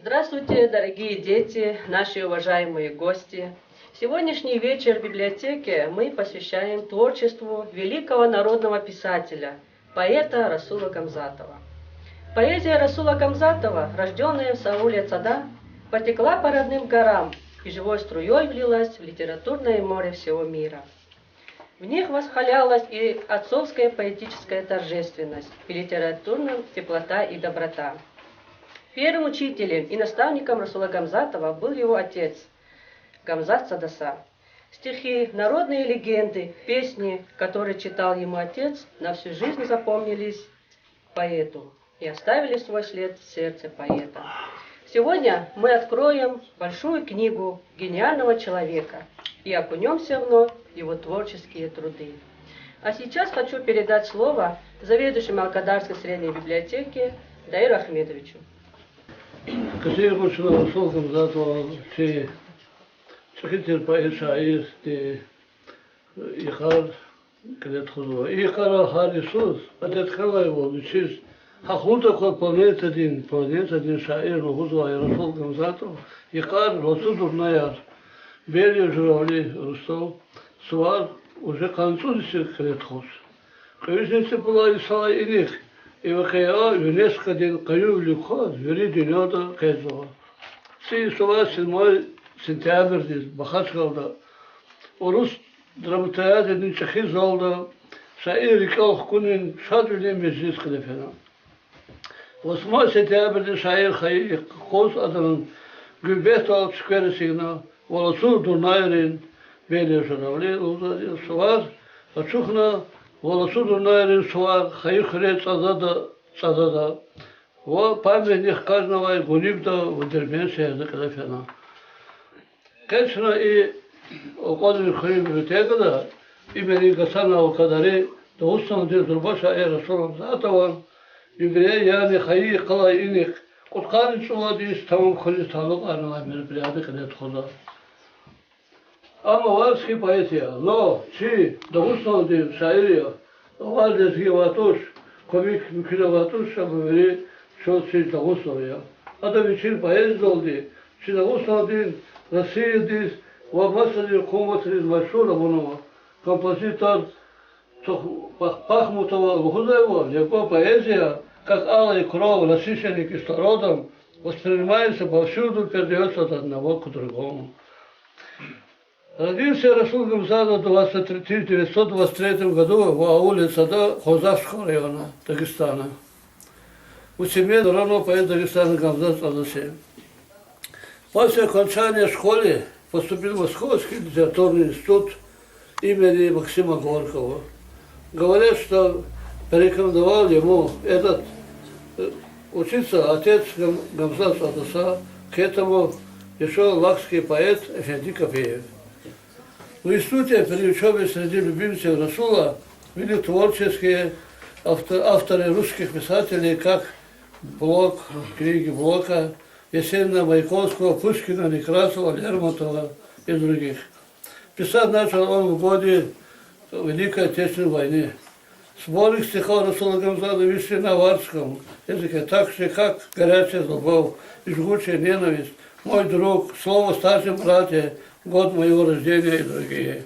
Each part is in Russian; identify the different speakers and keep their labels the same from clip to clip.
Speaker 1: Здравствуйте, дорогие дети, наши уважаемые гости. Сегодняшний вечер в библиотеке мы посвящаем творчеству великого народного писателя, поэта Расула Гамзатова. Поэзия Расула Гамзатова, рожденная в Сауле Цада, потекла по родным горам и живой струей влилась в литературное море всего мира. В них восхвалялась и отцовская поэтическая торжественность, и литературная теплота и доброта. Первым учителем и наставником Расула Гамзатова был его отец Гамзат Садаса. Стихи, народные легенды, песни, которые читал ему отец, на всю жизнь запомнились поэту и оставили свой след в сердце поэта. Сегодня мы откроем большую книгу гениального человека и окунемся вновь в его творческие труды. А сейчас хочу передать слово заведующему Алкадарской средней библиотеки Даиру Ахмедовичу.
Speaker 2: Касир Гушина Расул Гамзатова, че чахитер поэт шаир, те ихар кадет худова. Ихара харисус, адет хала его, чиз хахута кол планет один шаир худова и Расул Гамзатов, ихар Расул Дурнаяр, Берия журавли Рустов, Суар уже к концу всех кадет хус. Конечно, была и сала и них. И вахая ЮНЕСКО ден каю люхот вери дюнёда кайзова. Си сова 7 сентябрь дес Бахачгалда. Урус драматая ден чахи залда шаир рикал кунин шадрли мезис кадефена. 8 сентябрь ден шаир хай кос адан гюбета сквер сигна волосу дурнайрин беле журавли сувар ачухна волосу дурнайрин сувар хай хрет цадада во памятник каждого гунибда выдербенся язык кадефена. Конечно и около хрим библиотека имени Гасана Алкадари до устного дезурбаша Расула Гамзатова еврея яни хай кала иних куткан чуладис тамам христианлык арна мероприятие кадет хода. Ама варский поэзия, но чи до устного дез шаирия вардес гиватуш комик мукилаватуш шабвери шоци до устного. Ада вечер поэзия долди чи до устного дез Россия дез Вабасали Коматри Машура Бунова, композитор Пахмутова Гузаева, его поэзия, как алая кровь, насыщенная кислородом, воспринимается повсюду, передается от одного к другому. Родился Расул Гамзатов в 1923 году в ауле Цада Хозавского района Дагестана. У семьи народного поэта Дагестана Гамзат Садасы. После окончания школы поступил в Московский литературный институт имени Максима Горького. Говорят, что порекомендовал ему учиться отец Гамзат Садаса, к этому еще лакский поэт Эфенди Копеев. В институте при учебе среди любимцев Расула были творческие авторы русских писателей, как Блок, книги Блока, Есенина, Маяковского, Пушкина, Некрасова, Лермонтова и других. Писать начал он в годы Великой Отечественной войны. Сборник стихов Расула Гамзатова вышли на варском языке, так же, как «Горячая любовь» и «Жгучая ненависть», «Мой друг», «Слово старшим братья», «Год моего рождения» и другие.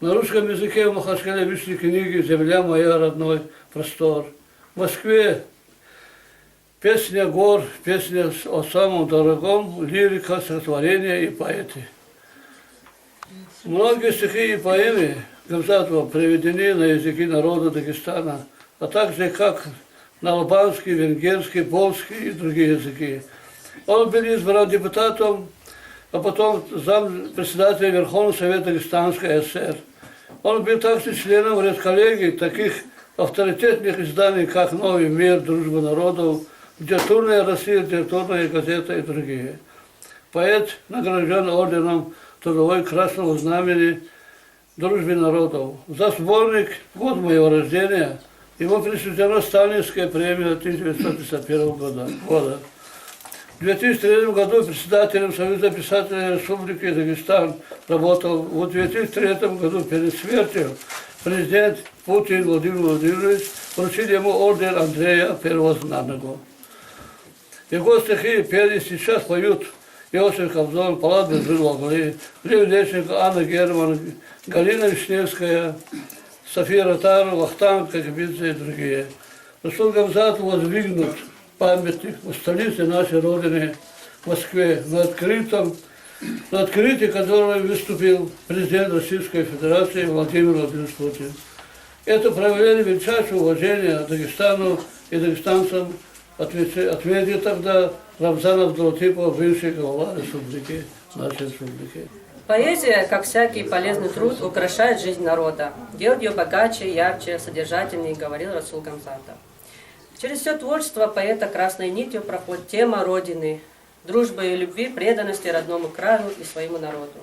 Speaker 2: На русском языке в Махачкале вышли книги «Земля моя, родной простор». В Москве песня гор, песня о самом дорогом, лирика, стихотворения и поэты. Многие стихи и поэмы Гамзатова приведены на языки народа Дагестана, а также как на албанский, венгерский, польский и другие языки. Он был избран депутатом, а потом председателем Верховного Совета Дагестанской ССР. Он был также членом редколлегии таких авторитетных изданий, как «Новый мир», «Дружба народов», «Литературная Россия», «Литературная газета» и другие. Поэт награжден орденом Трудовой Красного Знамени Дружбы народов. За сборник «Год моего рождения» ему присуждена Сталинская премия 1951 года. В 2003 году председателем Союза писателей Республики Дагестан работал. В 2003 году перед смертью президент Путин Владимир Владимирович вручил ему орден Андрея Первого Знамени. Его стихи пели сейчас поют Иосиф Кобзон, Палат Безрыловый, Лев Лещенко, Анна Герман, Галина Вишневская, София Ротару, Вахтанг, Кагабидзе и другие. Расул Гамзат воздвигнут памятник в столице нашей Родины, в Москве, на открытии которого выступил президент Российской Федерации Владимир Владимирович Путин. Это проявление величайшего уважения Дагестану и дагестанцам отметил тогда Рамзан Абдулатипов, бывший глава республики, нашей республики.
Speaker 1: Поэзия, как всякий полезный труд, украшает жизнь народа, делает ее богаче, ярче, содержательнее, говорил Расул Гамзатов. Через все творчество поэта красной нитью проходит тема Родины, дружбы и любви, преданности родному краю и своему народу.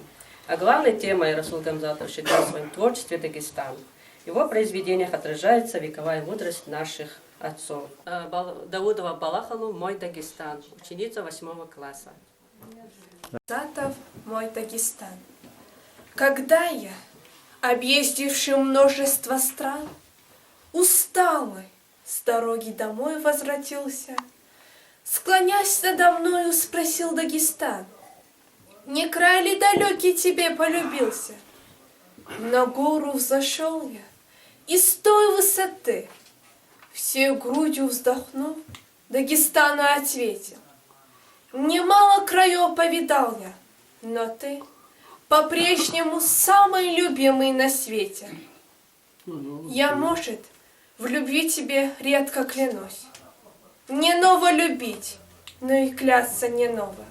Speaker 1: А главной темой Расул Гамзатов считал в своем творчестве Дагестан. В его произведениях отражается вековая мудрость наших отцов. Даудова Балахалу «Мой Дагестан», ученица 8 класса.
Speaker 3: Гамзатов «Мой Дагестан». Когда я, объездивший множество стран, усталый, с дороги домой возвратился, склонясь надо мною, спросил Дагестан: «Не край ли далекий тебе полюбился?» На гору взошел я, и с той высоты, всей грудью вздохнув, Дагестану ответил: «Немало краев повидал я, но ты по-прежнему самый любимый на свете. Я, может, в любви тебе редко клянусь. Не ново любить, но и клясться не ново.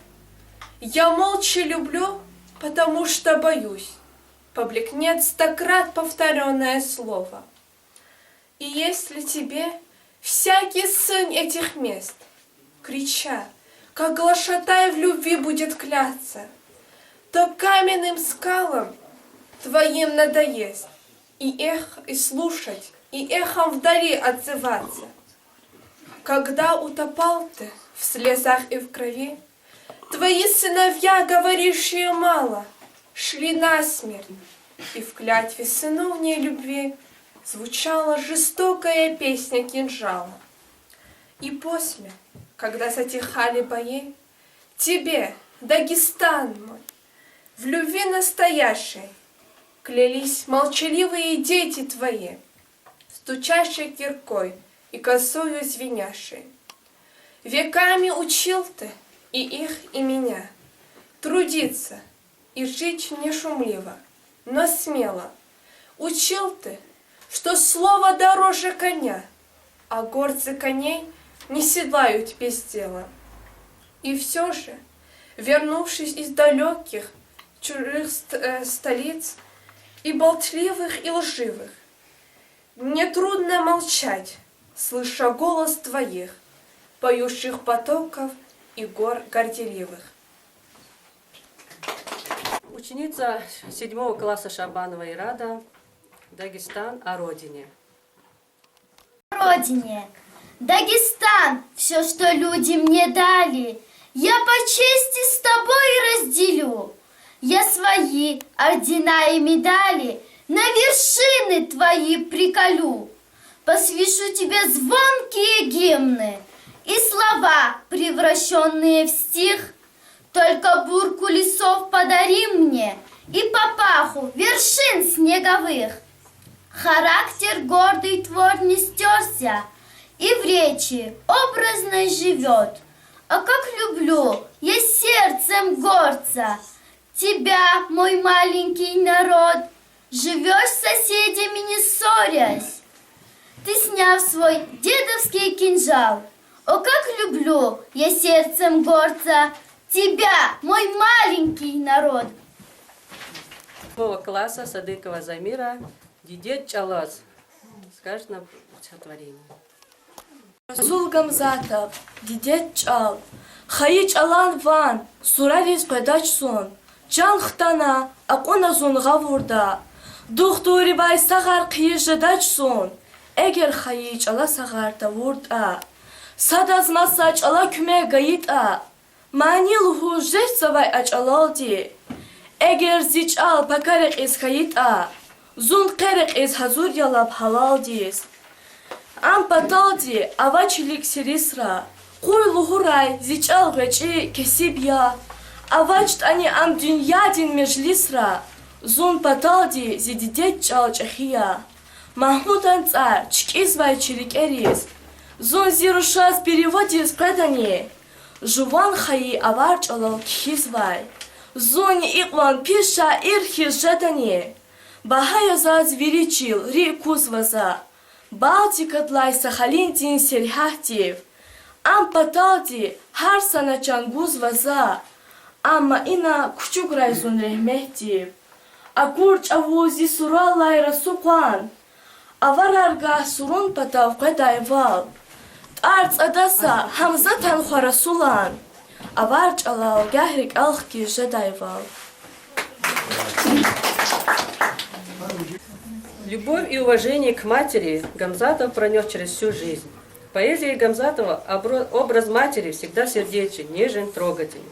Speaker 3: Я молча люблю, потому что боюсь. Поблекнет стократ повторенное слово. И если тебе всякий сын этих мест, крича, как глашатай в любви будет клясться, то каменным скалам твоим надоест и слушать, и эхом вдали отзываться. Когда утопал ты в слезах и в крови, твои сыновья, говорившие мало, шли насмерть, и в клятве сыновней любви звучала жестокая песня кинжала. И после, когда затихали бои, тебе, Дагестан мой, в любви настоящей клялись молчаливые дети твои, стучащей киркой и косою звенящей. Веками учил ты и их, и меня трудиться и жить не шумливо, но смело. Учил ты, что слово дороже коня, а горцы коней не седлают без дела. И все же, вернувшись из далеких чужих столиц, и болтливых, и лживых, мне трудно молчать, слыша голос твоих, поющих потоков и гор горделивых.
Speaker 1: Ученица 7 класса Шабанова Ирада, Дагестан, о родине.
Speaker 4: Родине, Дагестан, все, что люди мне дали, я по чести с тобой разделю. Я свои ордена и медали на вершины твои приколю. Посвящу тебе звонкие гимны и слова, превращенные в стих. Только бурку лесов подари мне и папаху вершин снеговых. Характер гордый твой не стерся и в речи образной живет. А как люблю я сердцем горца тебя, мой маленький народ, живешь с соседями не ссорясь. Ты, сняв свой дедовский кинжал, о, как люблю я сердцем горца тебя, мой маленький народ.
Speaker 1: 2 класса Садыкова Замира, Дидет Чалаз. Скажет нам стихотворение.
Speaker 3: Расул Гамзатов, Дидет Чал, Хаич Алан Ван, Сурарис Педачсон, Чан Хтана, Акона Зунга Вурда, Духтури Бай Сагар Киешедачсон, Эгер Хаич Ала Сагарта Вурда, Садаз Масач Ала Кюме Гаита, Манил Хужеш Савай Ач Алалди, Эгер Зич Ал Пакарек из Хаита, Зун Керек из Хазур Ялаб Халалдис, Ам Паталди, Авачилик Сирисра, Куйлу гурай, зичал гачи кесибья. Авачт они ам дюньядин межлисра. Зун паталди зидидет чал чахия. Махмудан цар, чкизвай чирикерис. Зун зирушас переводис предани. Жуван хаи аварч алал кхизвай. Зун иклан пиша ирхи жадани. Бахайоза звиричил ри кузваза. Балтикатлай Сахалин дин сельхахтив. Ам паталди har sanachan guzvaza. Amma ина кучуграй зун рехмехтив. Акурч авузи сураллай расуқан. Аварарга сурун патав қедайвал. Тарц адаса хамзатан хварасулан. Аварч алал гахрик алхки жедайвал.
Speaker 1: Любовь и уважение к матери Гамзатов пронес через всю жизнь. В поэзии Гамзатова образ матери всегда сердечен, нежен, трогателен.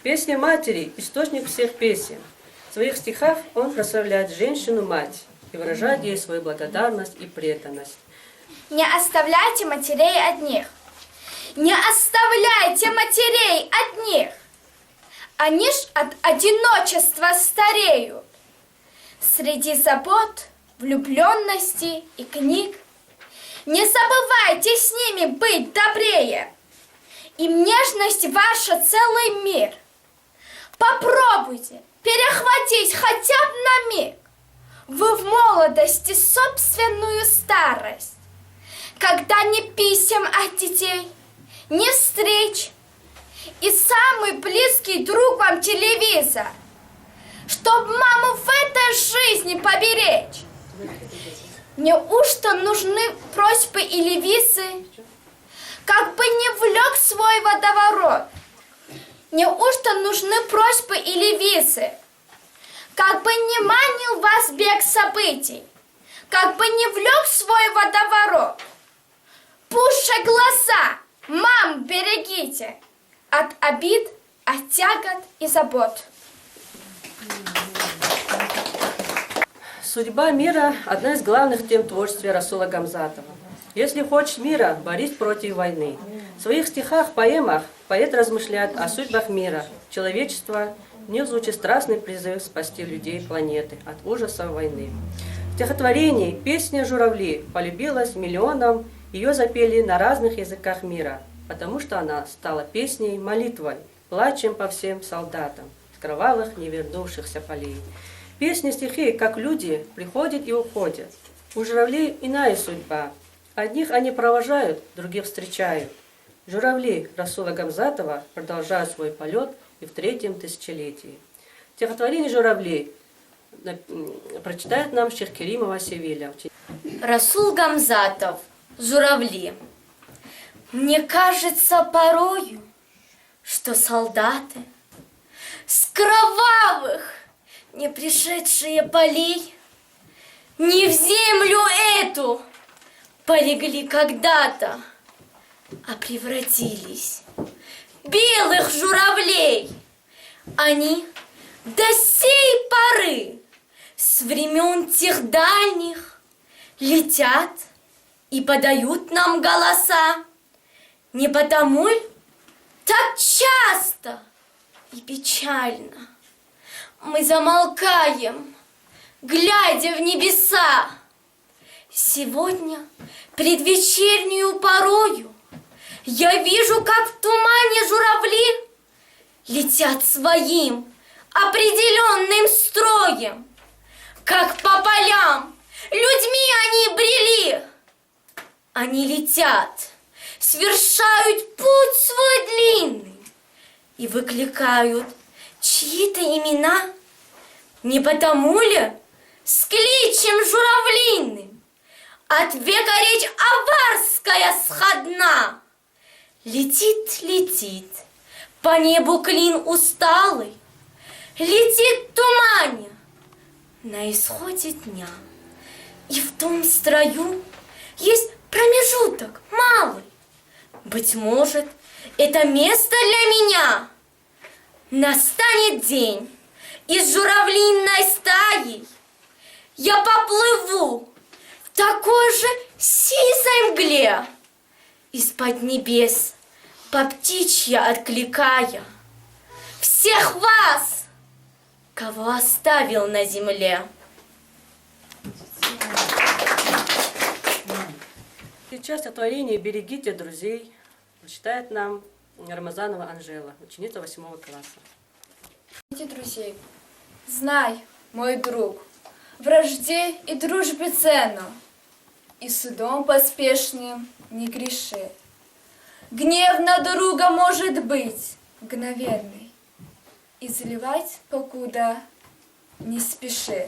Speaker 1: Песня матери – источник всех песен. В своих стихах он прославляет женщину-мать и выражает ей свою благодарность и преданность.
Speaker 4: Не оставляйте матерей одних. Не оставляйте матерей одних. Они ж от одиночества стареют. Среди забот, влюбленности и книг. Не забывайте с ними быть добрее. Им нежность ваша целый мир. Попробуйте перехватить хотя бы на миг. Вы в молодости собственную старость. Когда ни писем от детей, ни встреч. И самый близкий друг вам телевизор. Чтоб маму в этой жизни поберечь. Неужто нужны просьбы или висы? Как бы не влек свой водоворот. Неужто нужны просьбы или висы? Как бы не манил вас бег событий. Как бы не влек свой водоворот. Пуще глаза, мам, берегите. От обид, от тягот и забот.
Speaker 1: Судьба мира – одна из главных тем творчества Расула Гамзатова. Если хочешь мира, борись против войны. В своих стихах, поэмах поэт размышляет о судьбах мира, человечества, не звучит страстный призыв спасти людей планеты от ужасов войны. В стихотворении «Песня журавли» полюбилась миллионам, ее запели на разных языках мира, потому что она стала песней, молитвой, плачем по всем солдатам с кровавых невернувшихся полей. Песни, стихи, как люди, приходят и уходят. У журавлей иная судьба. Одних они провожают, других встречают. Журавли Расула Гамзатова продолжают свой полет и в 3-м тысячелетии. Стихотворение «Журавли» прочитает нам Шеркеримова Севиля.
Speaker 5: Расул Гамзатов, «Журавли». Мне кажется порою, что солдаты с кровавых не пришедшие полей не в землю эту полегли когда-то, а превратились в белых журавлей. Они до сей поры с времен тех дальних летят и подают нам голоса. Не потому ли так часто и печально мы замолкаем, глядя в небеса? Сегодня, предвечернюю порою, я вижу, как в тумане журавли летят своим определенным строем, как по полям людьми они брели. Они летят, свершают путь свой длинный и выкликают чьи-то имена. Не потому ли с кличем журавлиным от века речь аварская сходна? Летит, летит по небу клин усталый, летит в тумане на исходе дня. И в том строю есть промежуток малый. Быть может, это место для меня. Настанет день, и с журавлиной стаей я поплыву в такой же сизой мгле из-под небес по птичья откликая всех вас, кого оставил на земле.
Speaker 1: Сейчас стихотворение «Берегите друзей» читает нам Рамазанова Анжела, ученица 8 класса.
Speaker 3: Берегите друзей. Знай, мой друг, вражде и дружбе цену, и судом поспешным не греши. Гнев на друга может быть мгновенный, и заливать покуда не спеши.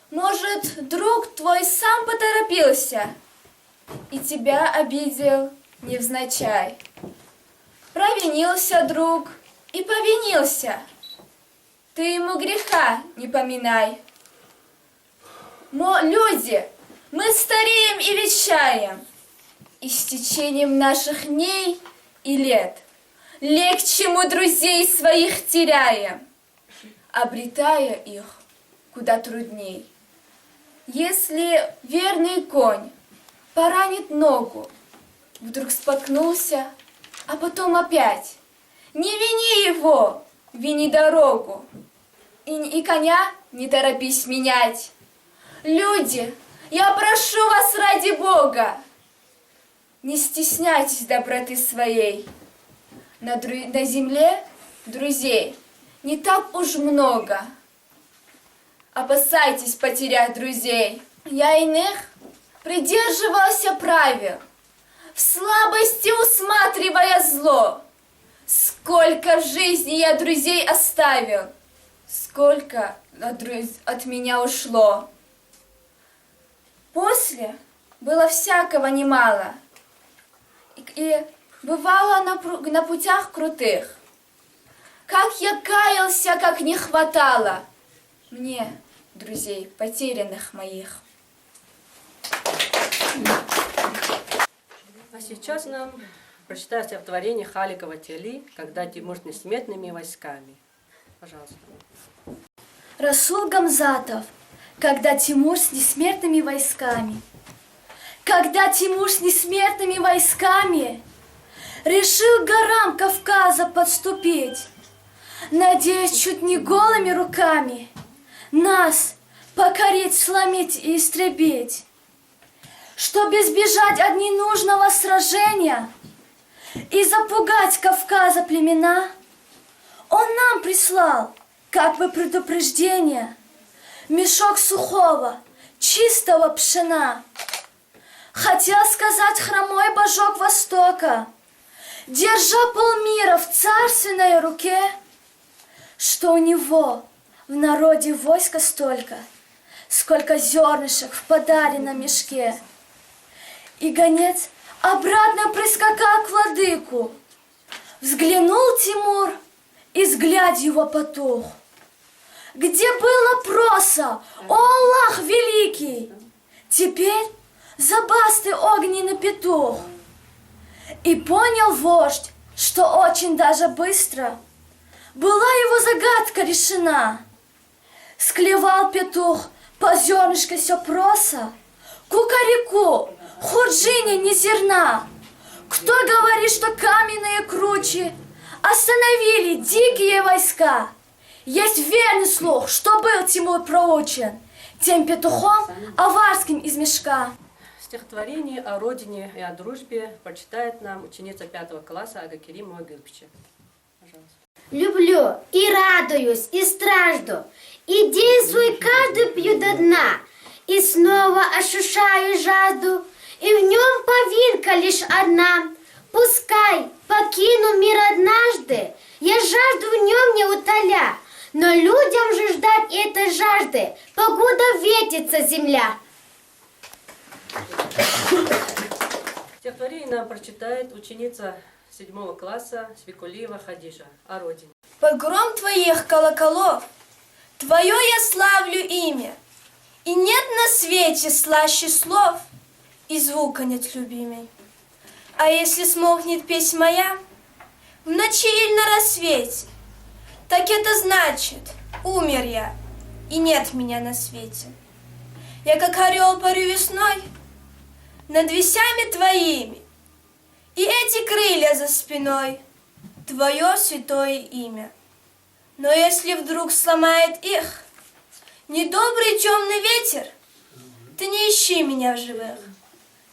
Speaker 3: Может, друг твой сам поторопился и тебя обидел невзначай. Провинился друг и повинился, ты ему греха не поминай. Люди, мы стареем и ветшаем, и с течением наших дней и лет легче мы друзей своих теряем, обретая их куда трудней. Если верный конь поранит ногу, вдруг споткнулся, а потом опять, не вини его, вини дорогу, и коня не торопись менять. Люди, я прошу вас ради Бога, не стесняйтесь доброты своей. На земле друзей не так уж много. Опасайтесь потерять друзей. Я иных придерживался правил, в слабости усматривая зло. Сколько в жизни я друзей оставил, сколько от меня ушло. После было всякого немало, и бывало на путях крутых. Как я каялся, как не хватало мне друзей потерянных моих.
Speaker 1: А сейчас нам прочитает стихотворение Халикова Тели «Когда Тимур с несметными войсками». Пожалуйста.
Speaker 3: Расул Гамзатов, когда Тимур с несмертными войсками. Когда Тимур с несмертными войсками решил к горам Кавказа подступить, надеясь чуть не голыми руками нас покорить, сломить и истребить. Чтоб избежать от ненужного сражения и запугать Кавказа племена, он нам прислал, как бы предупреждение, мешок сухого, чистого пшена. Хотел сказать хромой божок Востока, держа полмира в царственной руке, что у него в народе войска столько, сколько зернышек в подаренном мешке. И гонец обратно прискакал к владыку. Взглянул Тимур, и взгляд его потух. Где было проса, о Аллах великий, теперь забастый огненный петух. И понял вождь, что очень даже быстро была его загадка решена. Склевал петух по зернышку все проса, кукареку, худжине ни зерна. Кто говорит, что каменные кручи остановили дикие войска? Есть верный слух, что был Тимур проучен тем петухом аварским из мешка.
Speaker 1: Стихотворение о родине и о дружбе прочитает нам ученица 5 класса Агакерим Могилпича. Пожалуйста.
Speaker 4: Люблю и радуюсь, и стражду, и действую каждую пью до дна, и снова ощущаю жажду, и в нем повинка лишь одна. Пускай покину мир однажды, я жажду в нем не утоля, но людям же ждать этой жажды, погода ветится земля.
Speaker 1: Стихотворение нам прочитает ученица 7 класса Свекулиева Хадижа о родине.
Speaker 3: Под гром твоих колоколов твое я славлю имя, и нет на свете слаще слов, и звука нет любимей. А если смолкнет песнь моя в ночи или на рассвете, так это значит, умер я, и нет меня на свете. Я как орел парю весной над весями твоими, и эти эти крылья за спиной, твое святое имя. Но если вдруг сломает их недобрый темный ветер, ты не ищи меня в живых,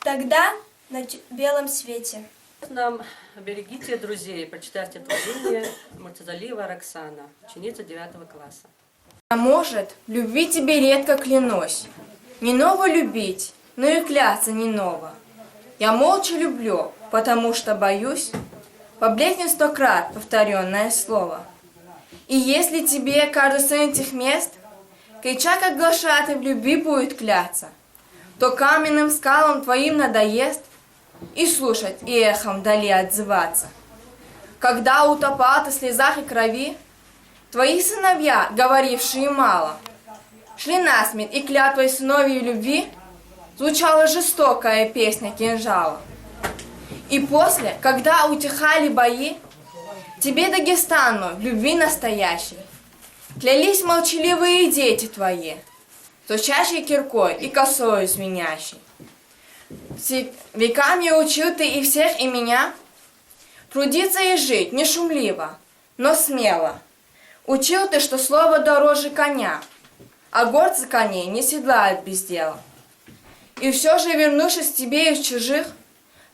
Speaker 3: тогда на белом свете.
Speaker 1: Нам «Берегите друзей», прочитайте творение Муртазалиева Роксана, ученица 9 класса.
Speaker 3: А может, в любви тебе редко клянусь, не ново любить, но и кляться не ново. Я молча люблю, потому что боюсь, поблекнет 100 крат повторенное слово. И если тебе каждый сын этих мест, крича как глашатый в любви будет кляться, то каменным скалам твоим надоест и слушать, и эхом вдали отзываться. Когда утопал ты в слезах и крови, твои сыновья, говорившие мало, шли насмерть, и клятвой сыновьей любви звучала жестокая песня кинжала. И после, когда утихали бои, тебе, Дагестану, в любви настоящей, клялись молчаливые дети твои, стучащей киркой и косою звенящей. Веками учил ты и всех, и меня трудиться и жить не шумливо, но смело. Учил ты, что слово дороже коня, а горцы коней не седлают без дела. И все же, вернувшись к тебе из чужих,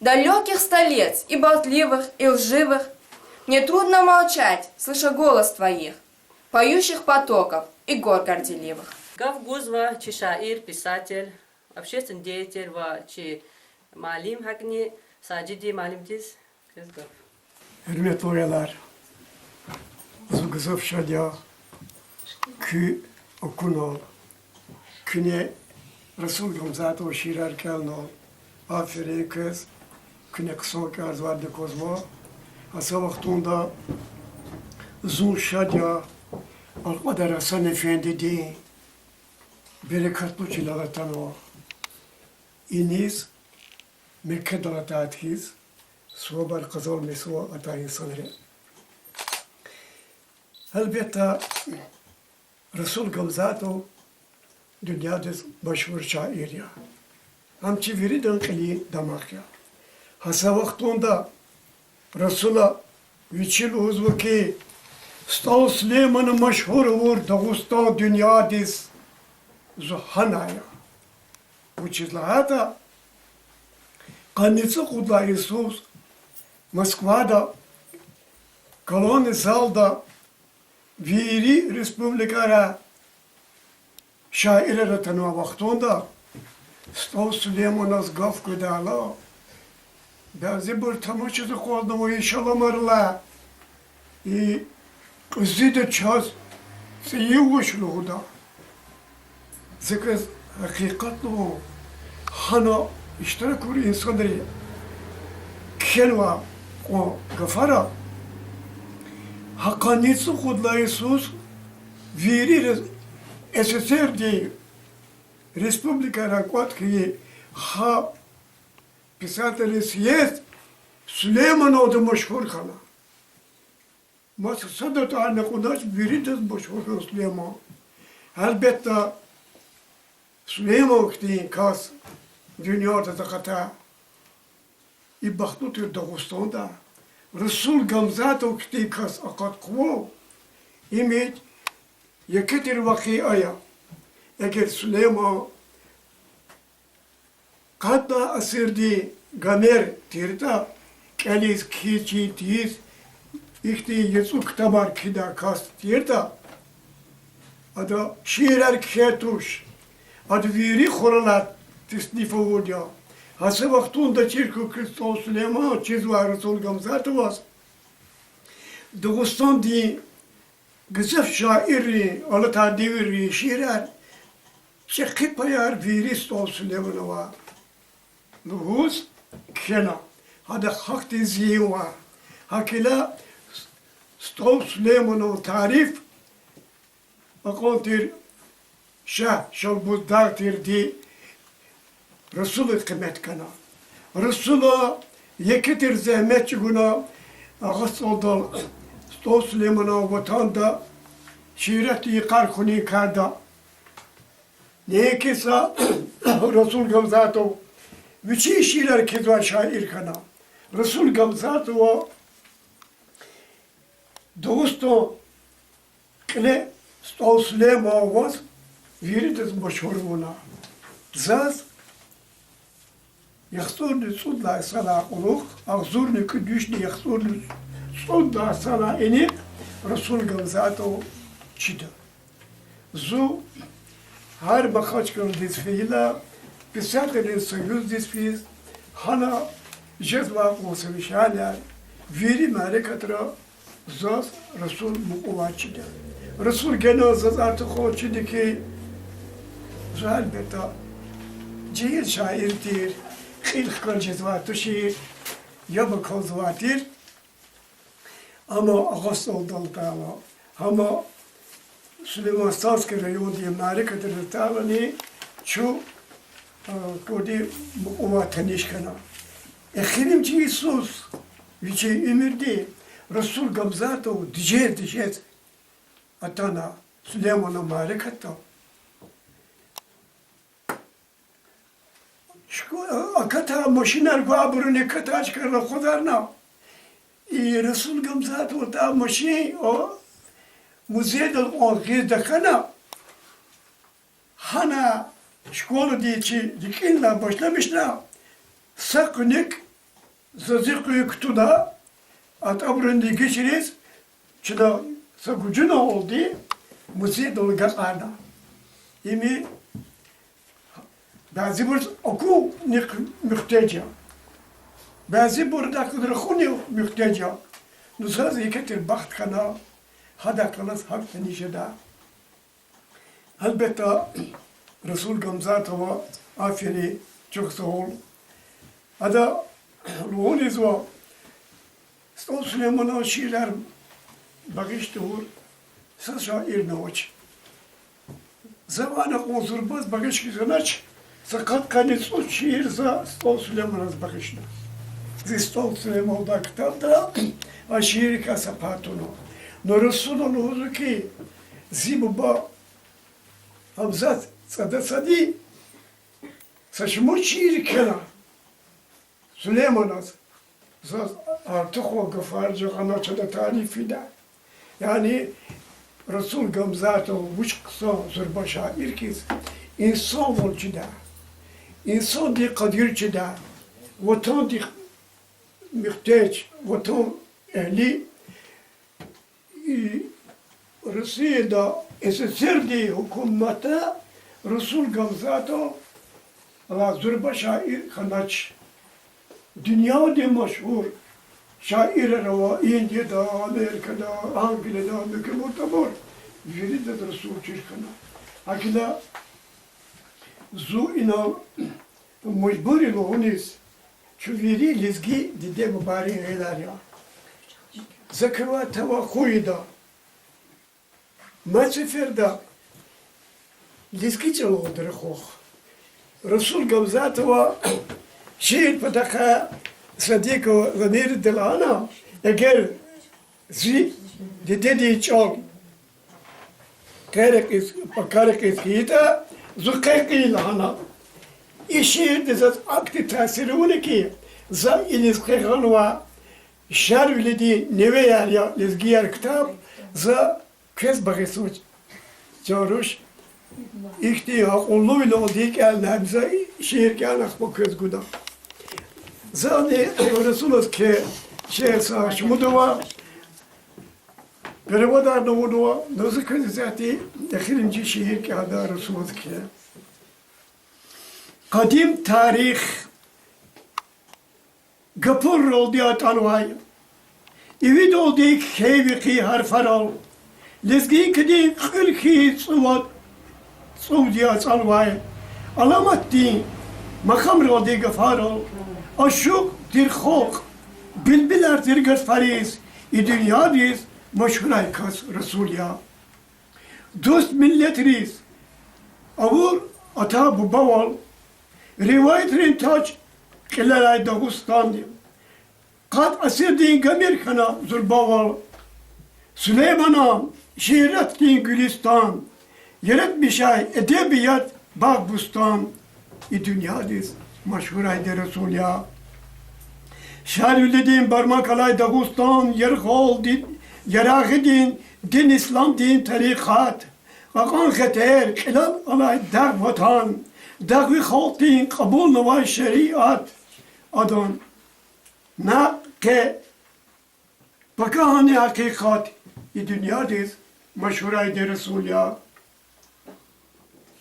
Speaker 3: далеких столиц, и болтливых, и лживых, мне трудно молчать, слыша голос твоих, поющих потоков и гор горделивых.
Speaker 1: Гавгузва, Чишаир, писатель, общественный деятель, Чи Малим Хакни, Саджиди Малимтис, Кризгав.
Speaker 6: Hürmetli oyalar, Zuguzov Şadya, Kü Okunol, Küne Resul Gamzat o Şirer Kelnol, Aferin kız, Küne Kısok Arzvardı Kozma, Asa vaktunda Zul Şadya, Alkmadar Hasan Efendi deyin, Berekatlı Cilalatan o, İniz, Mekke Dalatatiz, Suabar Kazal Mesua Atayin Sanre. Elbette Resul Gamzato dünyada başvur şair ya. Hamçı veri dankali damak ya. Hasa vaktunda Resul'a viçil uzvu ki Stav Süleyman'ı meşhur vur Dağusta dünyadis zuhanaya. Bu çizlahata Kanıtsı Kudla İsus Moskva'da koloni zalda Viri Respublikara şairlere tanıma vaktonda Stav Süleyman'ız gaf kudala bazı bir tamaşızı koldum o inşallah marla zide çaz seyi uçlu da zikr hakikatlı o hana iştirak kur insanları kelva o gafara hakkaniyeti Kudla İsus veri SSR de Respublika Rakwat ki ha pisateli siyet Süleyman oldu meşhur kana. Mas sadat anne kudaş veri de meşhur Süleyman. Elbette Süleyman ki kas dünyada da kata İbahtut Dağıstan'da Resul Gamzato ki kas akat kuvo imet yeketir vakıaya eğer Süleyman kadda asırdi gamer tirta kelis kiçi tiz ihti yesuk tabar kida kas tirta ada şiirer ketuş adı viri khoralat tisnifa vodya hasa vaktunda çirku Kristos Süleyman çizva Resul Gamzato vas Dağıstan di Gızıf şairi, alata deviri şiirer, çekip ayar virist olsun Süleyman'a var. Nuhuz, kena, hada hak diziyi var. Hakila, stol Süleyman'a tarif, akontir, şalbuzdaktir di, Resulü kıymet kana. Resulü yeketir zahmetçi guna, ağız oldu, stol Süleyman'a vatanda, şiireti yıkar kuni karda. Ne kesa Resul Gamzato, müthiş şiirler kezvan şair kana. Resul Gamzatova dosto kle sto Süleyman was virides başvuruna. Zaz yaxsurni sudla sala uluk, ağzurni küdüşni yaxsurni sudla sala enik Resul Gamzatova çida. Zu her bakaç gün disfiyla pisatelin soyuz disfiyiz hana jezva konservişaler veri merekatra zaz Resul mukuvaçida. Resul gene zaz artık o çidi ki elbette cihil şairdir, ilk cezvatı şiir, yabık kozvatir ama ağız oldu ama Süleyman Stavski rayon diye merekatır tavani şu kodi mukuva tanışkana. Exirim ci sus, vici emirdi, Resul Gamzatov dijet atana Süleyman'a marekatta. Akata maşiner guabrune kata çıkarla kodarna. Resul Gamzatov ta maşin o muzeyde o girdakana. Hana şkolu diye dikinla başlamışlar. Sakınık zazıkıyı kutuda atabrında geçiriz. Çıda sakucuna oldu. Muzey dolu gazarda. İmi bazı bir oku mühteca. Bazı burada kudurkhuni mühteca. Nusaz yiketir baht kana. Hada kalas hak nişeda. Elbette Resul Gamzatova aferi çok sağ ol. Ada ruhuniz var. Sto Süleyman'a şiirler bakıştı vur. Sen şair ne oç. Zamanı konsurbaz bakış güzenaç. Sakat kanis o şiir za Sto Süleyman'a bakıştı. Sto Süleyman'da kitapta a şiir kasapatunu. No Resul'un huzu ki zibuba Hamzat sadasadi saçımı şiir kena. Süleyman'a artık o gıfarcı kanaçada tarifi de. Yani Resul Gamzatov bu kısa zırba şair ki insan olcuda, insan di kadircida, vatan di mühteç, vatan ehli Rusya'da SSR'di hükümete Resul Gamzatov zırba şair kanaç. Dünyada meşhur şairler var, İndia'da, Amerika'da, Ankara'da, mükemmel Jüri de Resul Çirkana. Akila zu ina mecburi lohunis çuviri lizgi dide mübarek eyler ya. Zakıva tevakuyda maçeferda lizgi çalıdır hoş. Resul Gamzatova şiir pataka Sadiko zanir delana eğer zi dedi çok karek eskita zukaki lahana işi de zat akti tasiruni ki za ilizkeganwa şarvledi neve ya lezgiyer kitap za kez bagisuç çoruş İhti hakullu bile oldu ki ellerimize şiir kanak bu kez guda. Zani Resulullah ki şey saçmuduva perevadar novuduva nasıl kız zati dehirinci şiir ki hada Resulullah ki kadim tarih gapur oldu atanvay İvid oldu ki ki harfaral lezgi kedi kılki suvat Suudiya salvay alamat din makam oldu gafaral aşık dirhok bilbiler dirgaz fariz dünya diz meşhuray kas Resul ya dost milletriz avur ata bu baval rivayetlerin taç kelleray Dağıstan kat asir din gamir kana zulbaval Süleyman'a şiirat din Gülistan Yeret bir şey, edebiyat, bağ bustan, dünya diz, meşhur ayda Resul ya. Şerülidin, Barmakalay, Dağustan, Yerhol, Yerahidin, Din İslam, Din Tarikat. Kakan Kheter, Kilal Alay, Dağ Vatan, Dağ Haltin, Kabul Nova Şeriat. Adon. Na ke Bakahane hakikat dünyadayız. Meşhuraydı Resul ya.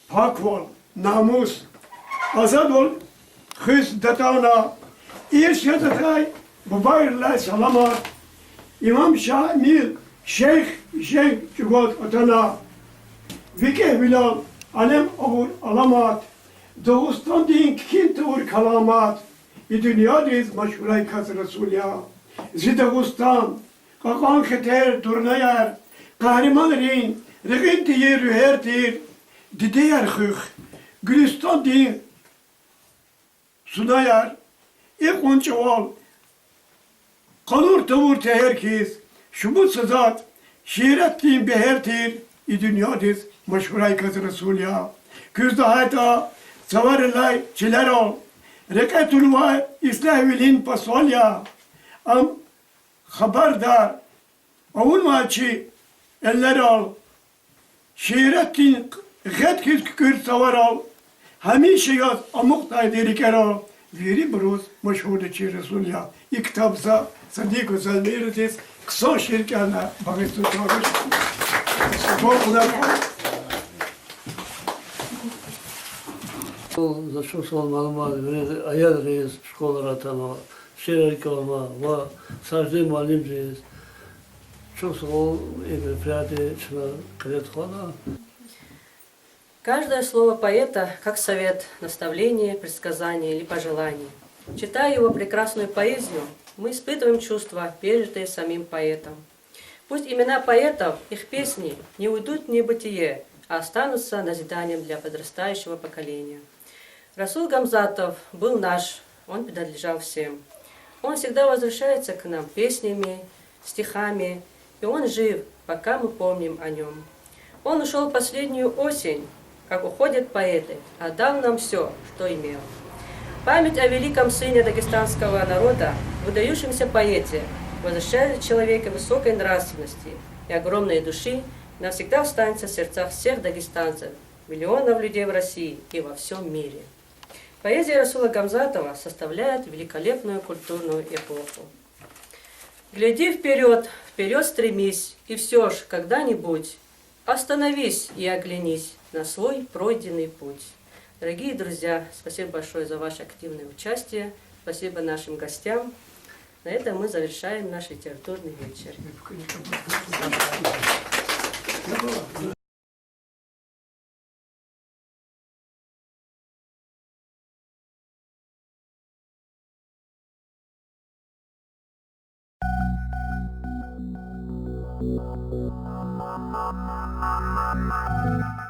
Speaker 6: Pak ol, namus, azad ol, hız datana, İyiş yadatay, babayırla salamat, İmam Şamil, Şeyh Cügot Atana, Vike Bilal, Alem Avur Alamat, Doğustan din kim tavur kalamat, dünyadayız meşhuray kaz Resul ya. Zidagustan, Kakan Kheter, Durnayar, Kahraman Rin, Regin Tiyir, Rüher Tiyir, Dideyar Hıh, Gülistan din, Sunayar, İlk onca ol, Kalur tavur teherkiz, Şubut sazat, Şiiret din beher tiyir, dünyadayız meşhuray kaz Resul ya. Küzde hayta, Savarılay, Çiler ol, Rekatul var, İslahvilin pasolya, Am haberdar, avun maçı, eller al, şiirettin, ghetkiz kükür savar al, hamishe yaz, amuk taydiriker al, veri buruz, meşhurdu çi Resul ya. İlk kitabsa, Sadik Özel veririz, kısa şirkenle, bakıştı çağırış.
Speaker 2: За що слава мали, а я рез, школа ратама, шерерки олма, ва сажды малим рез. Çok sağ ol, приятно, кредит хвала.
Speaker 1: Каждое слово поэта как совет, наставление, предсказание или пожелание. Читая его прекрасную поэзию, мы испытываем чувства, пережитые самим поэтом. Пусть имена поэтов, их песни не уйдут в небытие, а останутся назиданием для подрастающего поколения. Расул Гамзатов был наш, он принадлежал всем. Он всегда возвращается к нам песнями, стихами, и он жив, пока мы помним о нем. Он ушел в последнюю осень, как уходят поэты, отдал нам все, что имел. Память о великом сыне дагестанского народа, выдающемся поэте, возвращает человека высокой нравственности и огромной души, навсегда останется в сердцах всех дагестанцев, миллионов людей в России и во всем мире. Поэзия Расула Гамзатова составляет великолепную культурную эпоху. Гляди вперед, вперед стремись, и все ж когда-нибудь остановись и оглянись на свой пройденный путь. Дорогие друзья, спасибо большое за ваше активное участие, спасибо нашим гостям. На этом мы завершаем наш литературный вечер.
Speaker 7: Thank you.